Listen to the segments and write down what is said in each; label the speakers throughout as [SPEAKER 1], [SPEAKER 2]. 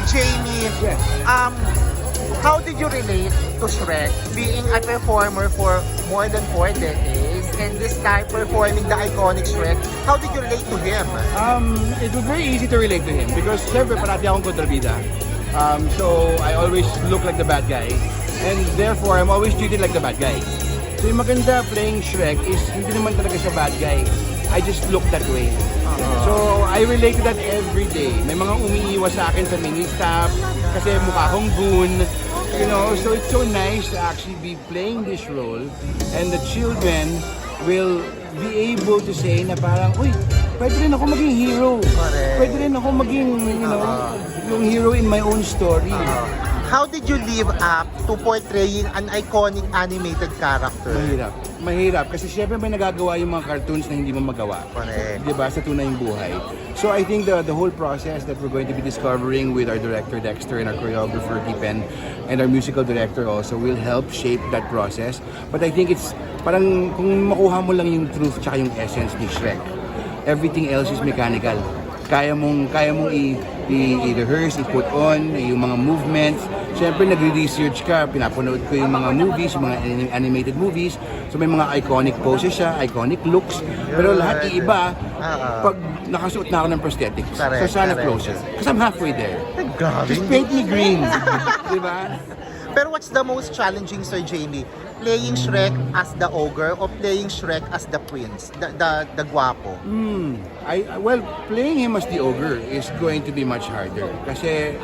[SPEAKER 1] Jamie,
[SPEAKER 2] Yes.
[SPEAKER 1] how did you relate to Shrek being a performer for more than 4 decades and this time performing the iconic Shrek? How did you relate to him?
[SPEAKER 2] It was very easy to relate to him because syempre parati akong kontrabida. So I always look like the bad guy and therefore I'm always treated like the bad guy. So yung maganda playing Shrek is hindi naman talaga siya bad guy. I just look that way. So I relate to that every day. May mga umiiwas sa akin sa mini staff kasi mukha akong goon. You know, so it's so nice to actually be playing this role and the children will be able to say na parang, uy, pwede rin ako maging hero.
[SPEAKER 1] Correct.
[SPEAKER 2] Pwede rin ako maging, you know, yung hero in my own story.
[SPEAKER 1] How did you live up to portraying an iconic animated character?
[SPEAKER 2] Mahirap. Mahirap. Kasi syempre may nagagawa yung mga cartoons na hindi mo magawa.
[SPEAKER 1] Correct.
[SPEAKER 2] Diba? Sa tunay yung buhay. So I think the whole process that we're going to be discovering with our director Dexter and our choreographer Kipen and our musical director also will help shape that process. But I think it's parang kung makuha mo lang yung truth tsaka yung essence ni Shrek, everything else is mechanical. Kaya mong i-rehearse, i-put on yung mga movements. Siyempre, nagre-research ka, pinapanood ko yung mga movies, yung mga animated movies. So may mga iconic poses siya, iconic looks. Pero lahat iiba pag nakasuot na ako ng prosthetics.
[SPEAKER 1] Correct,
[SPEAKER 2] So sana
[SPEAKER 1] correct.
[SPEAKER 2] closer. Because I'm halfway there.
[SPEAKER 1] Grabe.
[SPEAKER 2] Just paint me green. Diba?
[SPEAKER 1] Pero what's the most challenging, Sir Jamie? Playing Shrek as the ogre or playing Shrek as the prince, the guwapo?
[SPEAKER 2] Well, playing him as the ogre is going to be much harder. Kasi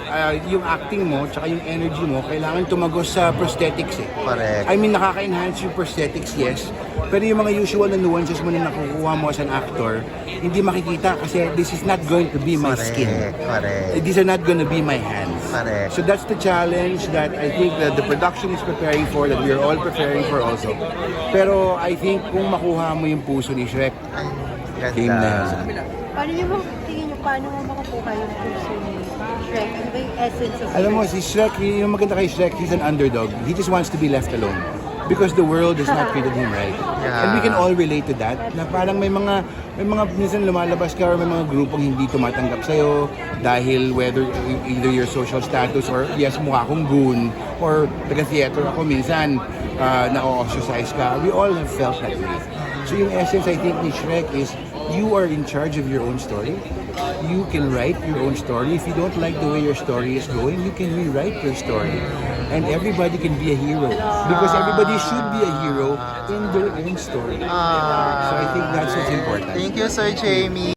[SPEAKER 2] yung acting mo, tsaka yung energy mo, kailangan tumagos sa prosthetics eh.
[SPEAKER 1] Correct.
[SPEAKER 2] I mean, nakaka-enhance yung prosthetics, yes. Pero yung mga usual na nuances mo na nakukuha mo as an actor, hindi makikita kasi this is not going to be my skin.
[SPEAKER 1] Correct.
[SPEAKER 2] These are not going to be my hands.
[SPEAKER 1] Correct.
[SPEAKER 2] So that's the challenge that I think that the production is preparing for, that we are all preparing for also. Pero I think kung makuha mo yung puso ni Shrek, game na.
[SPEAKER 3] Paano nyo tingin nyo, paano mo makukuha yung puso ni Shrek? Ano ba yung essence of
[SPEAKER 2] Alam mo, si Shrek, yung maganda kay Shrek, he's an underdog. He just wants to be left alone. Because the world has not treated him right. And we can all relate to that. Na parang may mga minsan lumalabas ka or may mga grupong hindi tumatanggap sa'yo dahil whether either your social status or yes, mukha akong goon or taga-theater ako minsan na-ostracize ka. We all have felt that way. So yung essence I think ni Shrek is you are in charge of your own story. You can write your own story. If you don't like the way your story is going, you can rewrite your story. And everybody can be a hero. Because everybody should be a hero in their own story. So I think that's what's important.
[SPEAKER 1] Thank you, Sir Jamie.